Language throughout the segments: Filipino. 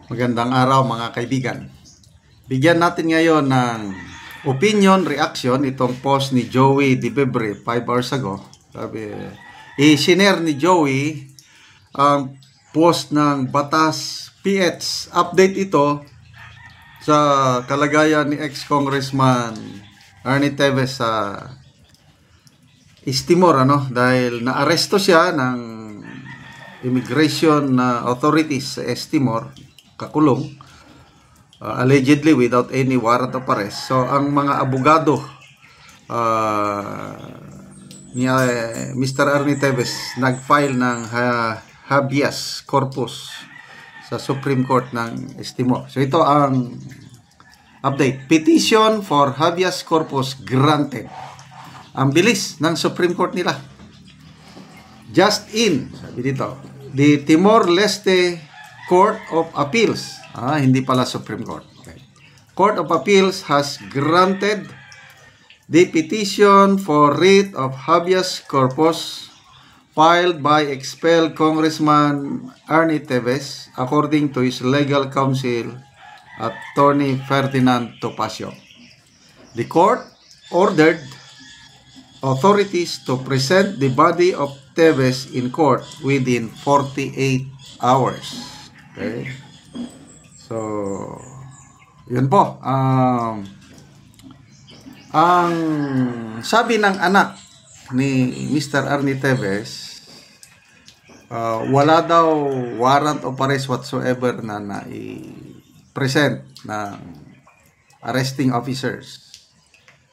Magandang araw mga kaibigan. Bigyan natin ngayon ng opinion, reaction itong post ni Joey Dibebre 5 hours ago. Sabi, i-share ni Joey ang post ng Batas PH. Update ito sa kalagayan ni ex-congressman Ernie Teves sa East Timor, dahil naaresto siya ng immigration authorities sa East Timor, kakulong, allegedly without any warrant of arrest. So ang mga abogado ni Mr. Ernie Teves nag-file ng habeas corpus sa Supreme Court ng East Timor. So ito ang update. Petition for habeas corpus granted. Ang bilis ng Supreme Court nila. Just in, sabi dito, the Timor-Leste Court of Appeals, hindi pala Supreme Court. Okay. Court of Appeals has granted the petition for writ of habeas corpus filed by expelled Congressman Ernie Teves, according to his legal counsel, Attorney Ferdinand Topacio. The court ordered authorities to present the body of Teves in court within 48 hours. Okay. So, yun po. Ang sabi ng anak ni Mr. Ernie Teves, wala daw warrant of arrest whatsoever na i-present ng arresting officers.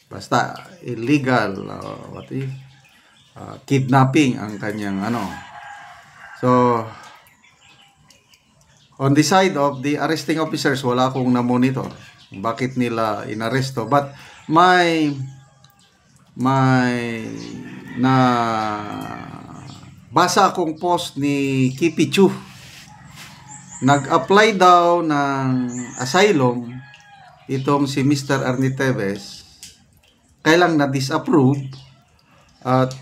Basta illegal, kidnapping ang kanyang So, on the side of the arresting officers, wala akong na-monitor bakit nila inaresto. But may basa akong post ni Kipi Chu. Nag-apply daw ng asylum itong si Mr. Ernie Teves. Kailang na-disapprove at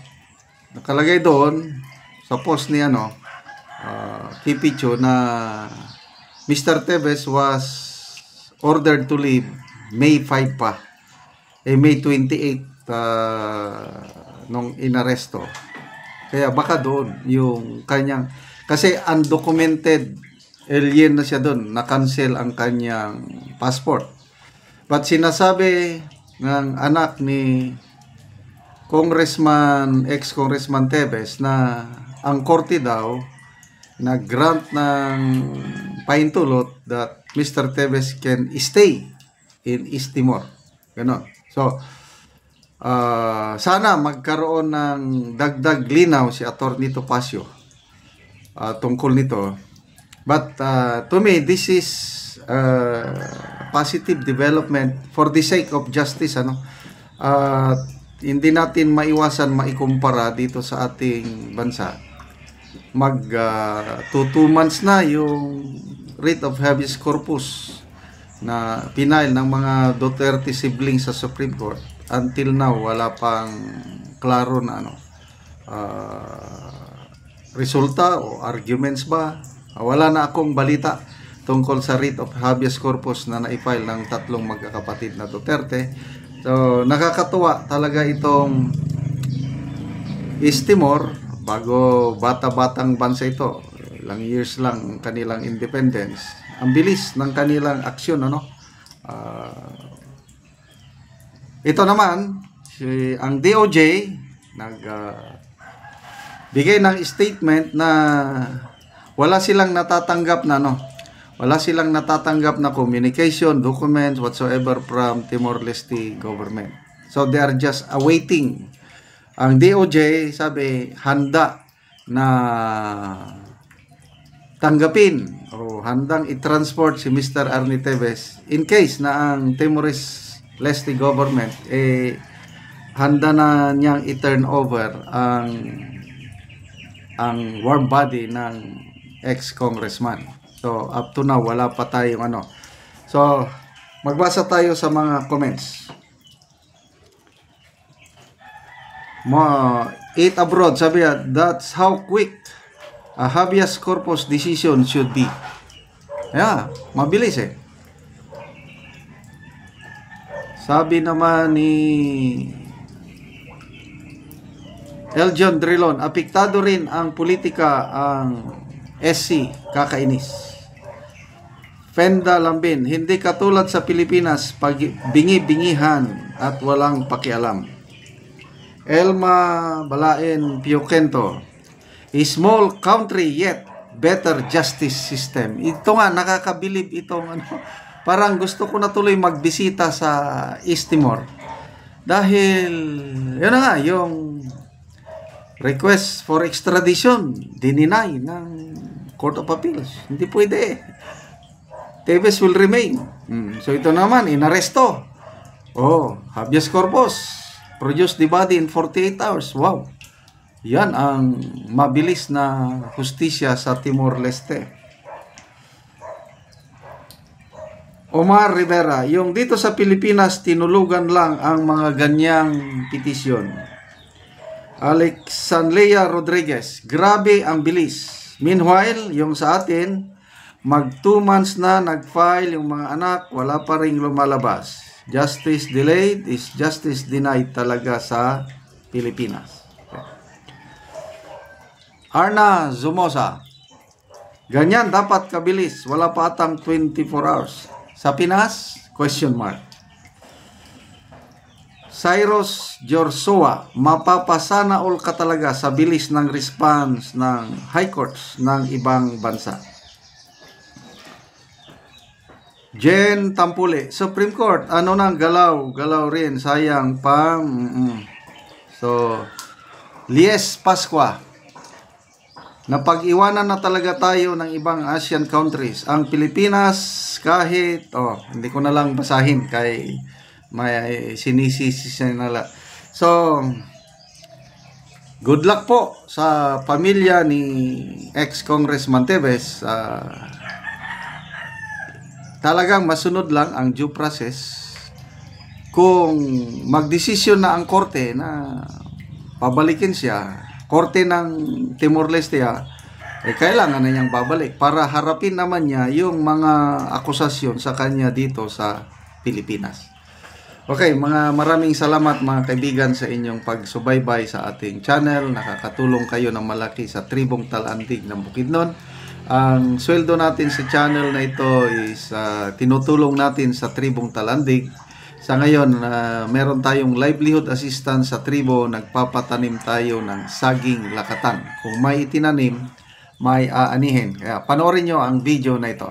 nakalagay doon sa post ni Kipicho na Mr. Teves was ordered to leave May 5 pa. May 28 nung inaresto. Kaya baka doon yung kanyang, kasi undocumented alien na siya doon, na-cancel ang kanyang passport. But sinasabi ng anak ni ex-Congressman Teves na ang korte daw nag-grant ng pahintulot that Mr. Teves can stay in East Timor. Ganon. So, sana magkaroon ng dagdag linaw si Atty. Topacio tungkol nito. But to me, this is positive development for the sake of justice. Hindi natin maiwasan maikumpara dito sa ating bansa. 2 months na yung writ of habeas corpus na pinail ng mga Duterte siblings sa Supreme Court. Until now, wala pang klaro na resulta o arguments ba. Wala na akong balita tungkol sa writ of habeas corpus na na-file ng 3 magkakapatid na Duterte. So, nakakatuwa talaga itong East Timor. Bago bata-batang bansa ito, ilang years lang ang kanilang independence. Ang bilis ng kanilang aksyon, ito naman, ang DOJ nagbigay ng statement na wala silang natatanggap na communication, documents whatsoever from Timor-Leste government. So they are just awaiting. Ang DOJ sabi handa na tanggapin o handang i-transport si Mr. Ernie Teves in case na ang Timor-Leste government handa na niyang i-turn over ang warm body ng ex-congressman. So up to now wala pa tayong So magbasa tayo sa mga comments. 8 abroad, sabi that's how quick a habeas corpus decision should be. Yeah, mabilis eh. Sabi naman ni Eljon Drilon, apektado rin ang politika ang SC, kakainis. Fenda Lambin, hindi katulad sa Pilipinas, pag bingi-bingihan at walang pakialam. Elma Balaen Piokento, a small country yet better justice system. Ito nga, nakakabilib itong ano. Parang gusto ko na tuloy magbisita sa East Timor. Dahil, yun na nga, yung request for extradition, dininay ng Court of Appeals. Hindi pwede. Teves will remain. So ito naman, inaresto. Habeas corpus. Produce the body in 48 hours. Wow. Yan ang mabilis na hustisya sa Timor-Leste. Omar Rivera, yung dito sa Pilipinas, tinulugan lang ang mga ganyang petisyon. Alexandria Rodriguez, grabe ang bilis. Meanwhile, yung sa atin, mag 2 months na nag-file yung mga anak, wala pa ring lumalabas. Justice delayed is justice denied talaga sa Pilipinas. Arna Zumosa, ganyan dapat kabilis, wala pa atang 24 hours. Sa Pinas, question mark. Cyrus Jorsoa, mapapasana all ka talaga sa bilis ng response ng high courts ng ibang bansa. Jen Tampule, Supreme Court, ano nang galaw rin, sayang pa. So, Lies Pasqua, napag-iwanan na talaga tayo ng ibang Asian countries. Ang Pilipinas, kahit, hindi ko na lang basahin kay may sinisisi nila. So, good luck po sa pamilya ni ex-Congressman Teves. Talagang masunod lang ang due process. Kung magdesisyon na ang korte na pabalikin siya, korte ng Timor-Leste, kailangan na niyang babalik para harapin naman niya yung mga akusasyon sa kanya dito sa Pilipinas. Okay, maraming salamat mga kaibigan sa inyong pagsubaybay sa ating channel. Nakakatulong kayo ng malaki sa Tribong Talandig ng Bukidnon. Ang sweldo natin sa channel na ito is tinutulong natin sa Tribong Talandig. Sa ngayon, meron tayong livelihood assistance sa tribo, nagpapatanim tayo ng saging lakatan. Kung may itinanim, may aanihin. Kaya panoorin nyo ang video na ito.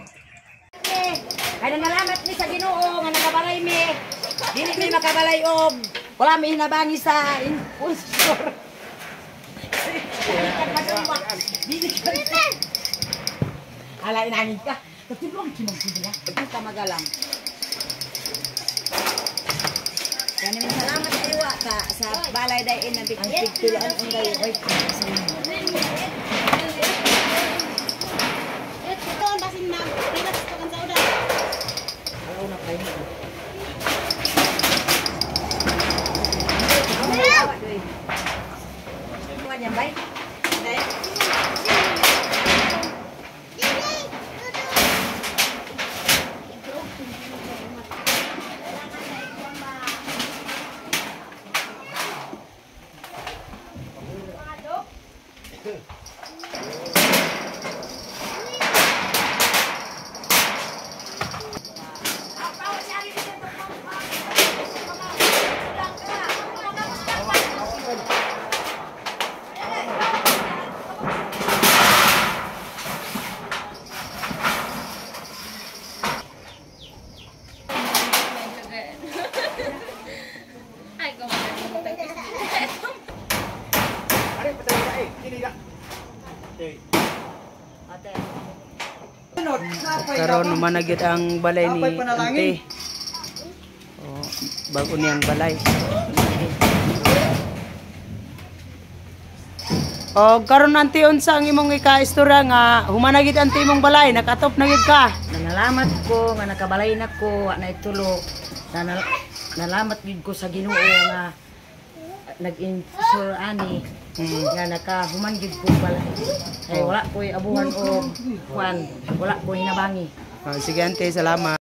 Kaya nalamat mi sa Ginoo nga nakabalay mi. Dili mi makabalay og wala mi hinabangi sa impulsor. Ala inangin ka. Katulong kinong sila. Ito magalang. Kaya namin salamat iwa sa balay dayin na bigyan. Ang pigtulaan ang dayo. Oy, ito ang basin na. Relax pa kan sa uda. Alaw na kayo. Kuha niya, bay. Karon managid ang balay ni Ante. Bago niyang balay. Karon Ante unsa ang imong ika-istorya nga humanagid Ante imong balay, nakatop na gid ka. Nalamat ko nga nakabalay na ko wa na itulo. Nalamat gid ko sa Ginoo nga nag-insure ani nga nakahuman gid ko balay. Ay wala ko'y abuhan o kwan, wala ko'y hinabangi. Sige ante, salamat.